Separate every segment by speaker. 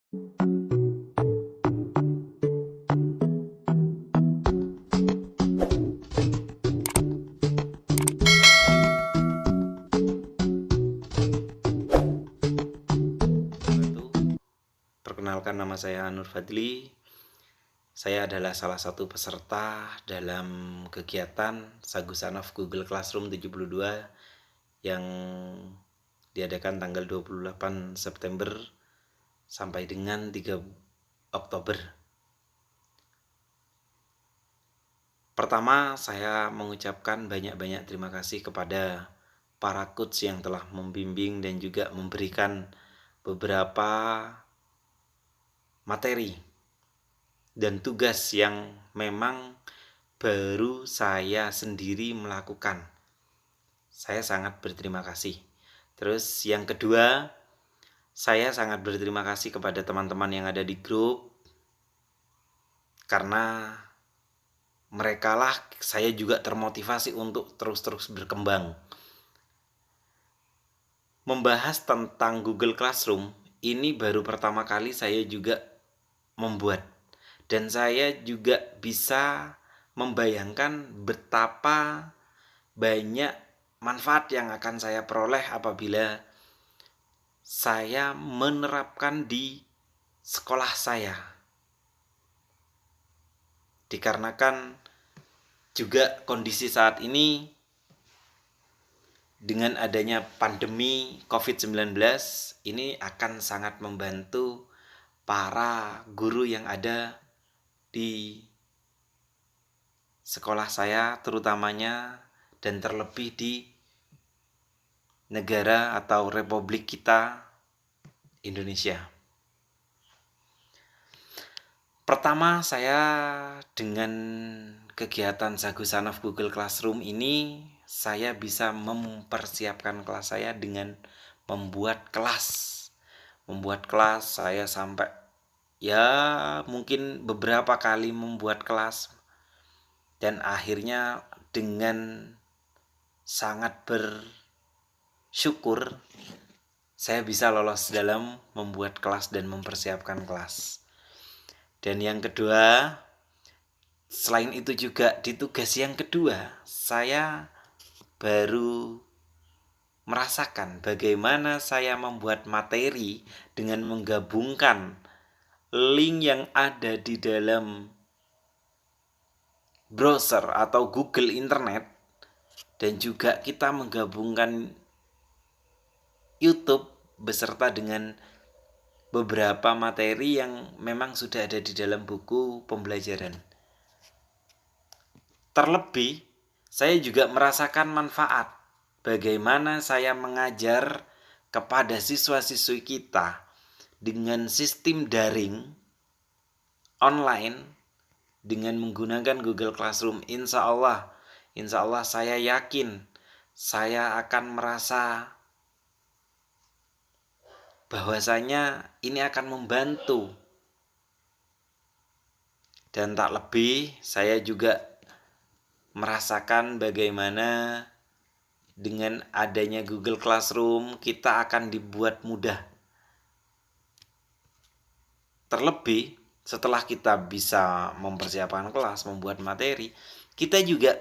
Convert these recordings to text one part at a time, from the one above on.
Speaker 1: Perkenalkan, nama saya Nur Fadli. Saya adalah salah satu peserta dalam kegiatan Sagusanov Google Classroom 72 yang diadakan tanggal 28 September sampai dengan 3 Oktober. Pertama, saya mengucapkan banyak-banyak terima kasih kepada para coach yang telah membimbing dan juga memberikan beberapa materi dan tugas yang memang baru saya sendiri melakukan. Saya sangat berterima kasih. Terus yang kedua, saya sangat berterima kasih kepada teman-teman yang ada di grup, karena merekalah saya juga termotivasi untuk terus-terus berkembang. Membahas tentang Google Classroom ini baru pertama kali saya juga membuat, dan saya juga bisa membayangkan betapa banyak manfaat yang akan saya peroleh apabila saya menerapkan di sekolah saya. Dikarenakan juga kondisi saat ini dengan adanya pandemi COVID-19 ini akan sangat membantu para guru yang ada di sekolah saya terutamanya, dan terlebih di negara atau republik kita Indonesia. Pertama, saya dengan kegiatan Sagusanov Google Classroom ini saya bisa mempersiapkan kelas saya dengan membuat kelas. Saya sampai mungkin beberapa kali membuat kelas, dan akhirnya dengan sangat bersyukur saya bisa lolos dalam membuat kelas dan mempersiapkan kelas. Dan yang kedua, selain itu juga di tugas yang kedua, saya baru merasakan bagaimana saya membuat materi dengan menggabungkan link yang ada di dalam browser atau Google Internet, dan juga kita menggabungkan YouTube beserta dengan beberapa materi yang memang sudah ada di dalam buku pembelajaran. Terlebih, saya juga merasakan manfaat bagaimana saya mengajar kepada siswa-siswi kita dengan sistem daring online dengan menggunakan Google Classroom. Insya Allah saya yakin saya akan merasa bahwasanya ini akan membantu. Dan tak lebih, saya juga merasakan bagaimana dengan adanya Google Classroom kita akan dibuat mudah. Terlebih setelah kita bisa mempersiapkan kelas, membuat materi, kita juga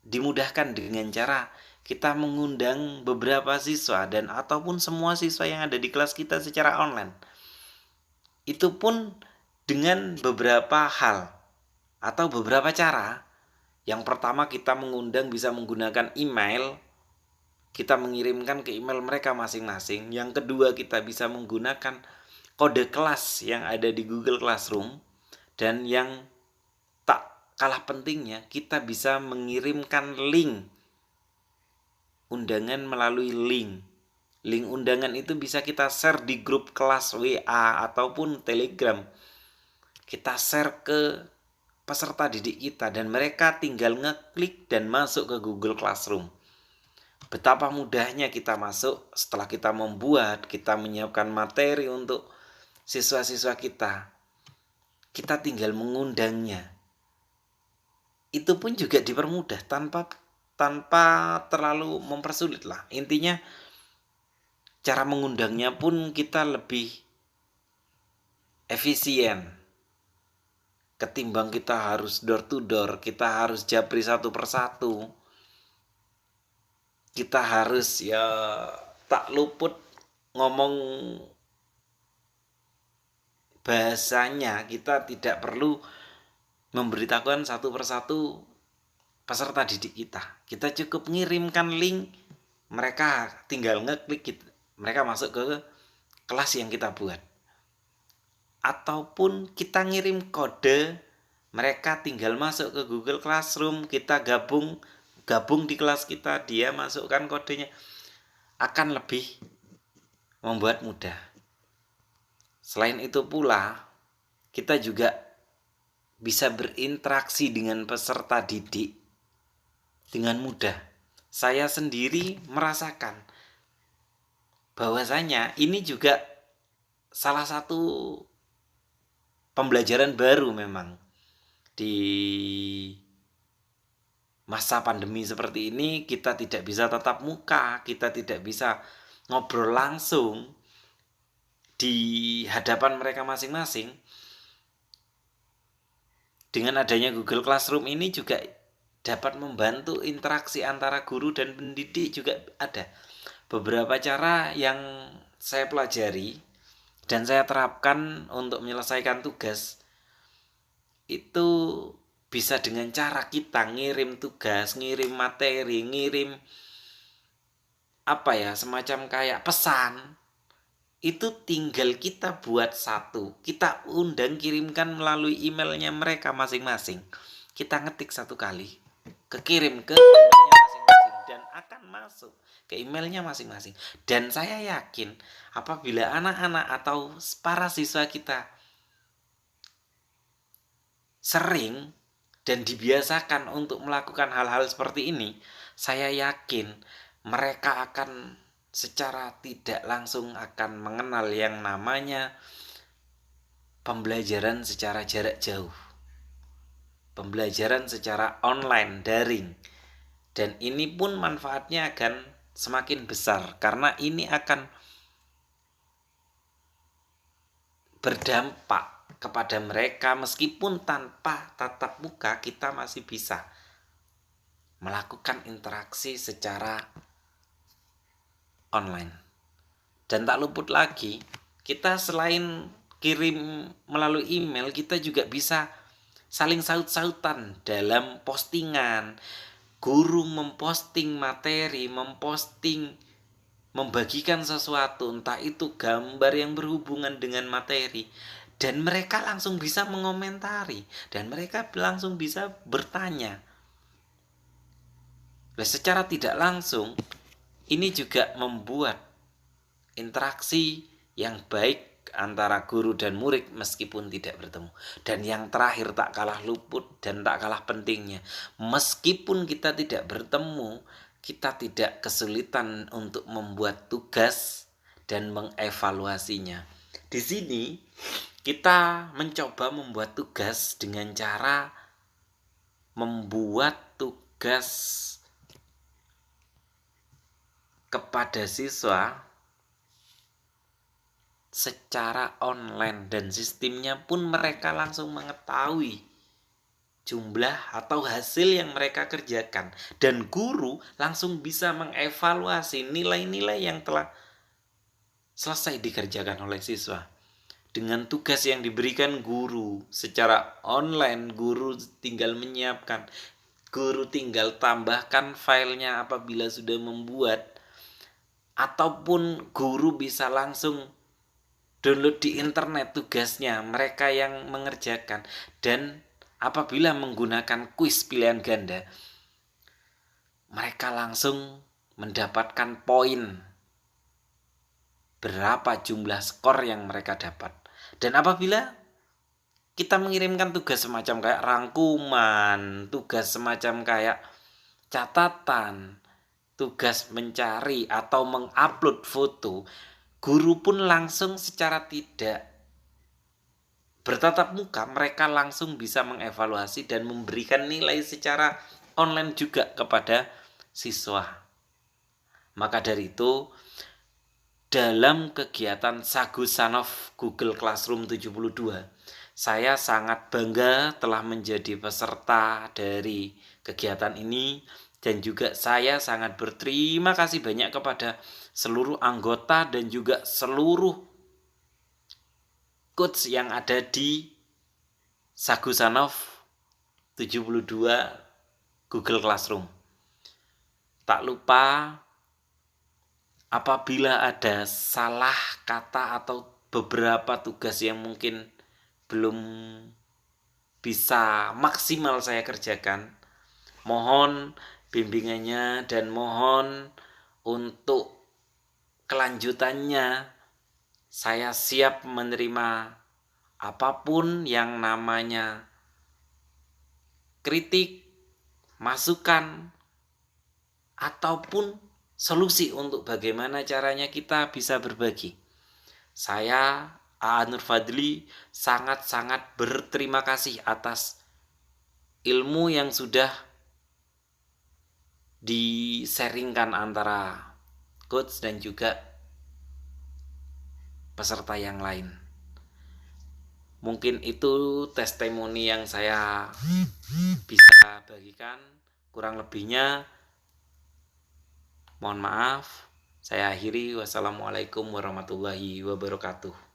Speaker 1: dimudahkan dengan cara kita mengundang beberapa siswa dan ataupun semua siswa yang ada di kelas kita secara online. Itu pun dengan beberapa hal atau beberapa cara. Yang pertama, kita mengundang bisa menggunakan email. Kita mengirimkan ke email mereka masing-masing. Yang kedua, kita bisa menggunakan kode kelas yang ada di Google Classroom. Dan yang tak kalah pentingnya, kita bisa mengirimkan link undangan melalui link. Link undangan itu bisa kita share di grup kelas WA ataupun Telegram. Kita share ke peserta didik kita dan mereka tinggal ngeklik dan masuk ke Google Classroom. Betapa mudahnya kita masuk setelah kita membuat, kita menyiapkan materi untuk siswa-siswa kita. Kita tinggal mengundangnya. Itu pun juga dipermudah tanpa terlalu mempersulit lah. Intinya cara mengundangnya pun kita lebih efisien ketimbang kita harus door to door, kita harus japri satu persatu, kita harus ya tak luput ngomong bahasanya, kita tidak perlu memberitahukan satu persatu peserta didik kita. Kita cukup ngirimkan link, mereka tinggal ngeklik, mereka masuk ke kelas yang kita buat. Ataupun kita ngirim kode, mereka tinggal masuk ke Google Classroom, kita gabung di kelas kita, dia masukkan kodenya, akan lebih membuat mudah. Selain itu pula, kita juga bisa berinteraksi dengan peserta didik dengan mudah. Saya sendiri merasakan bahwasanya ini juga salah satu pembelajaran baru memang di masa pandemi seperti ini. Kita tidak bisa tatap muka, kita tidak bisa ngobrol langsung di hadapan mereka masing-masing. Dengan adanya Google Classroom ini juga dapat membantu interaksi antara guru dan pendidik. Juga ada beberapa cara yang saya pelajari dan saya terapkan untuk menyelesaikan tugas. Itu bisa dengan cara kita ngirim tugas, ngirim materi, ngirim semacam kayak pesan. Itu tinggal kita buat satu, kita undang, kirimkan melalui emailnya mereka masing-masing. Kita ngetik satu kali, kekirim ke emailnya masing-masing, dan akan masuk ke emailnya masing-masing. Dan saya yakin apabila anak-anak atau para siswa kita sering dan dibiasakan untuk melakukan hal-hal seperti ini, saya yakin mereka akan secara tidak langsung akan mengenal yang namanya pembelajaran secara jarak jauh, pembelajaran secara online, daring. Dan ini pun manfaatnya akan semakin besar, karena ini akan berdampak kepada mereka. Meskipun tanpa tatap muka, kita masih bisa melakukan interaksi secara online. Dan tak luput lagi, kita selain kirim melalui email, kita juga bisa saling saut-sautan dalam postingan. Guru memposting materi, membagikan sesuatu, entah itu gambar yang berhubungan dengan materi, dan mereka langsung bisa mengomentari, dan mereka langsung bisa bertanya. Secara tidak langsung, ini juga membuat interaksi yang baik antara guru dan murid meskipun tidak bertemu. Dan yang terakhir, tak kalah luput dan tak kalah pentingnya, meskipun kita tidak bertemu, kita tidak kesulitan untuk membuat tugas dan mengevaluasinya. Di sini kita mencoba membuat tugas dengan cara membuat tugas kepada siswa secara online, dan sistemnya pun mereka langsung mengetahui jumlah atau hasil yang mereka kerjakan, dan guru langsung bisa mengevaluasi nilai-nilai yang telah selesai dikerjakan oleh siswa. Dengan tugas yang diberikan guru secara online, guru tinggal menyiapkan, guru tinggal tambahkan filenya apabila sudah membuat, ataupun guru bisa langsung download di internet tugasnya mereka yang mengerjakan. Dan apabila menggunakan kuis pilihan ganda, mereka langsung mendapatkan poin, berapa jumlah skor yang mereka dapat. Dan apabila kita mengirimkan tugas semacam kayak rangkuman, tugas semacam kayak catatan, tugas mencari atau mengupload foto, guru pun langsung secara tidak bertatap muka, mereka langsung bisa mengevaluasi dan memberikan nilai secara online juga kepada siswa. Maka dari itu, dalam kegiatan Sagusanov Google Classroom 72. Saya sangat bangga telah menjadi peserta dari kegiatan ini dan juga saya sangat berterima kasih banyak kepada seluruh anggota dan juga seluruh coach yang ada di Sagusanov 72 Google Classroom. Tak lupa apabila ada salah kata atau beberapa tugas yang mungkin belum bisa maksimal saya kerjakan, mohon bimbingannya dan mohon untuk kelanjutannya saya siap menerima apapun yang namanya kritik, masukan, ataupun solusi untuk bagaimana caranya kita bisa berbagi. Saya, A. Nur Fadli, sangat-sangat berterima kasih atas ilmu yang sudah di-sharingkan antara coach dan juga peserta yang lain. Mungkin itu testimoni yang saya bisa bagikan. Kurang lebihnya mohon maaf. Saya akhiri. Wassalamualaikum warahmatullahi wabarakatuh.